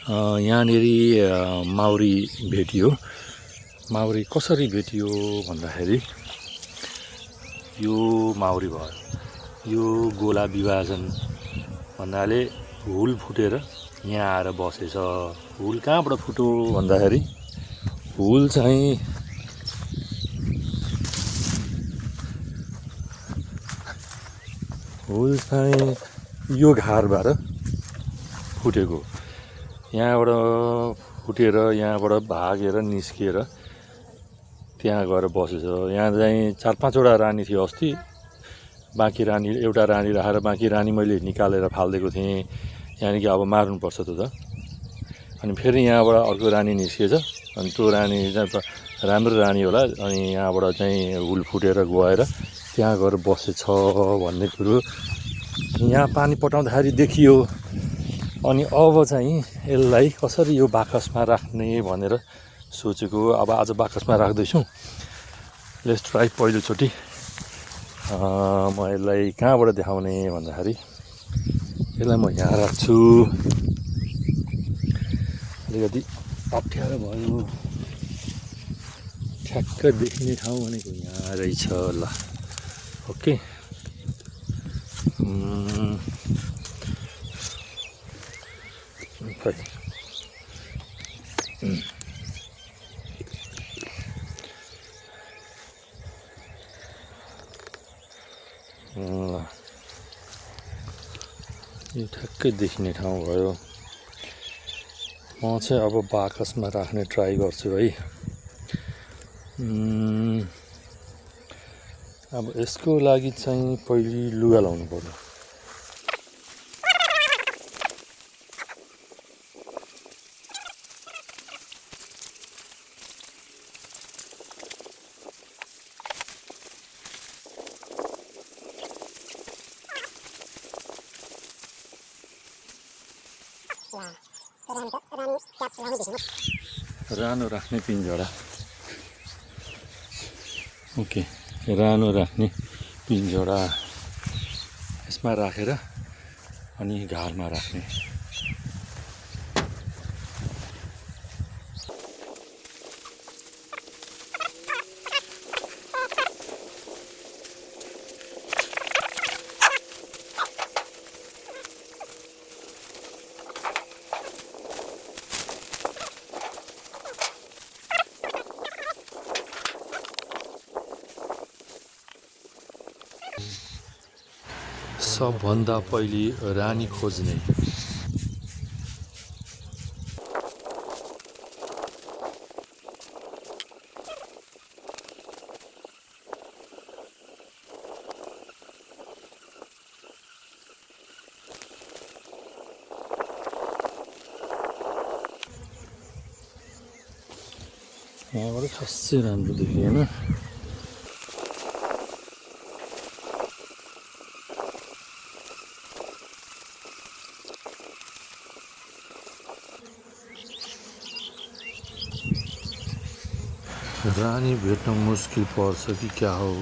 यहाँनेरि माउरी भेटियो। माउरी कसरी भेटियो भन्दाखेरि यो माउरी भयो। यो गोला विभाजन भन्नाले हुल फुटेर यहाँ आएर बसेछ। हुल कहाँबाट फुट्यो भन्दाखेरि हुल चाहिँ यो घारबाट फुटेको। यहाँबाट फुटेर यहाँबाट भागेर निस्किएर त्यहाँ गएर बसेछ। यहाँ चाहिँ 4-5वटा रानी थियो अस्ति। बाँकी रानी एउटा रानी राखेर बाँकी रानी मैले निकालेर फालिदिएको थिएँ। यानि कि अब मार्नुपर्छ त्यो त। अनि फेरि यहाँबाट अर्को रानी निस्किएछ। अनि त्यो रानी चाहिँ राम्रो रानी होला। अनि यहाँबाट चाहिँ हुल फुटेर गएर त्यहाँ गएर बसेछ भन्ने कुरो यहाँ पानी पटाउँदाखेरि देखियो। अनि अब चाहिँ यसलाई कसरी यो बाकसमा राख्ने भनेर सोचेको। अब आज बाकसमा राख्दैछु। Let's try. पहिलोचोटि म यसलाई कहाँबाट देखाउने भन्दाखेरि यसलाई म यहाँ राख्छु। अलिकति अप्ठ्यारो भयो। ठ्याक्क देखिने ठाउँ भनेको यहाँ रहेछ। ल ओके। खै यो ठ्याक्कै देखिने ठाउँ भयो। म चाहिँ अब बाकसमा राख्ने ट्राई गर्छु है। अब यसको लागि चाहिँ पहिले लुगा लाउनु पर्यो। रानो राख्ने पिञ्जरा। ओके, रानो राख्ने पिञ्जरा यसमा राखेर अनि घारमा राख्ने। सबभन्दा पहिले रानी खोज्ने। यहाँबाट खासै राम्रो देखिएन। रानी भेट्न मुस्किल पर्छ कि क्या हो।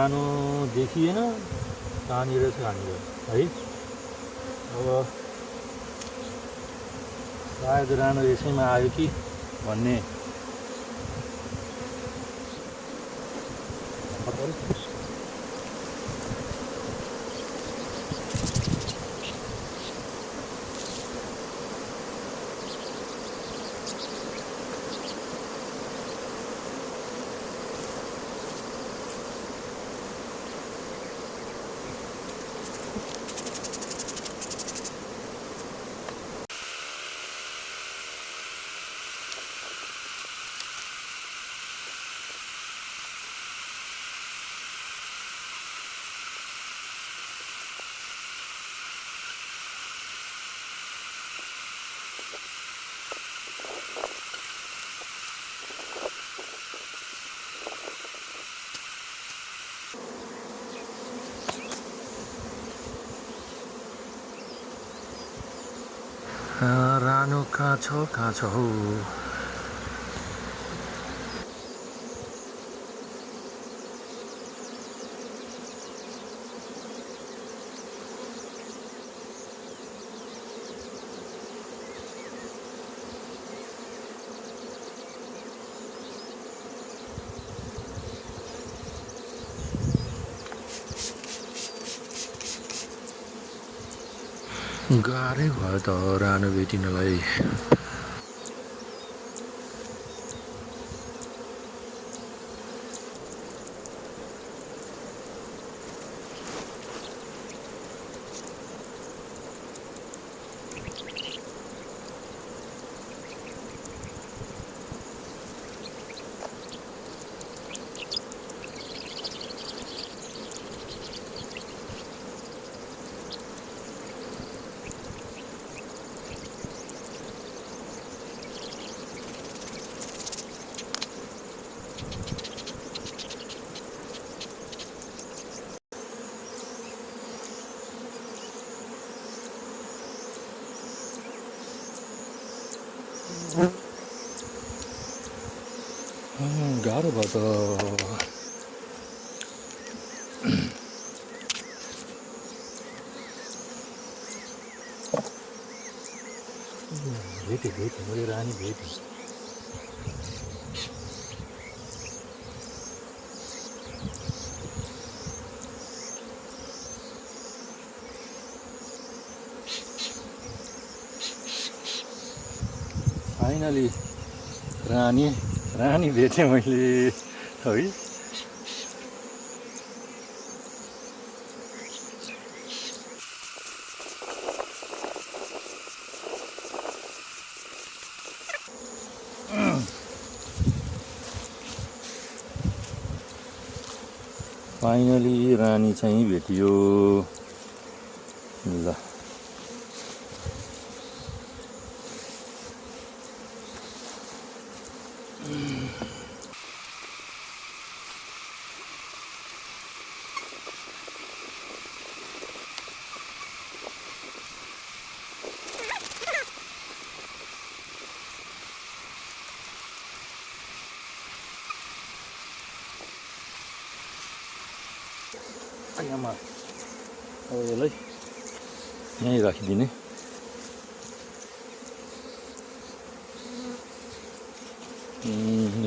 रानो देखिएन, कहाँनिर छ कहाँनिर है। अब सायद रानो यसैमा आयो कि भन्ने रानो कहाँ छ हौ। गाह्रै भयो त रानो भेटिनलाई। गाह्रो भयो त। भेटेँ मैले रानी भेटेँ। फाइनली रानी भेटेँ मैले है। फाइनली रानी चाहिँ भेटियो ल। आमा अब यसलाई यहीँ राखिदिने।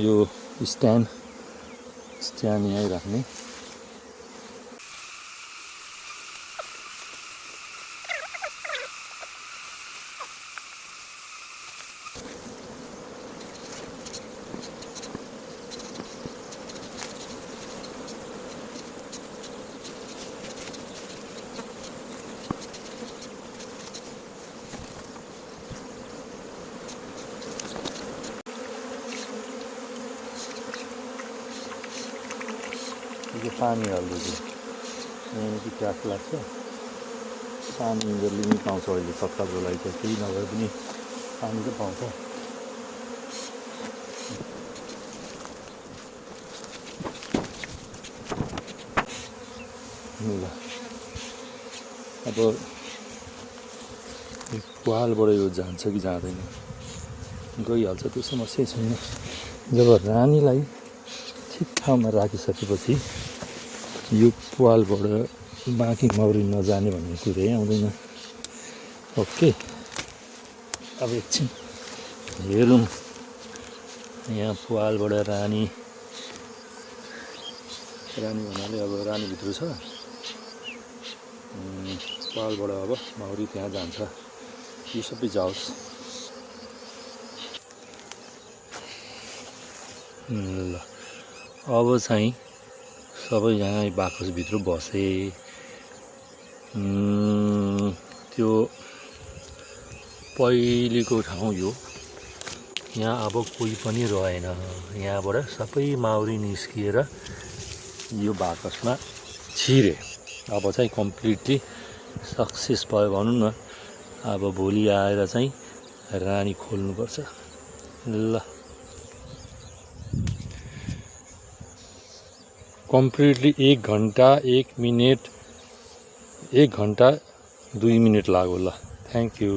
यो स्ट्यान्ड यहीँ राख्ने। यो पानी हाल्दैछु, यहाँदेखि प्यास लाग्छ। पानी यिनीहरूले नि पाउँछ अहिले, तत्कालको लागि त केही नभए पनि पानी त पाउँछ। ल अब पालबाट यो जान्छ कि जाँदैन, गइहाल्छ, त्यो समस्या छैन। जब रानीलाई ठिक ठाउँमा राखिसकेपछि यो पालबाट बाँकी मौरी नजाने भन्ने कुरै आउँदैन। ओके, अब एकछिन हेरौँ यहाँ पालबाट रानी भन्नाले अब रानीभित्र छ। पालबाट अब मौरी त्यहाँ जान्छ। यो सबै जाओस्। ल अब चाहिँ सबै यहाँ बाकसभित्र बसे। त्यो पहिलेको ठाउँ यो। यहाँ अब कोही पनि रहेन। यहाँबाट सबै माउरी निस्किएर यो बाकसमा छिरे। अब चाहिँ कम्प्लिटली सक्सेस भयो भनौँ न। अब भोलि आएर चाहिँ रानी खोल्नुपर्छ। ल कम्प्लिटली 1 घन्टा 1 मिनट 1 घन्टा 2 मिनट लाग्यो। ल थ्याङ्क यू।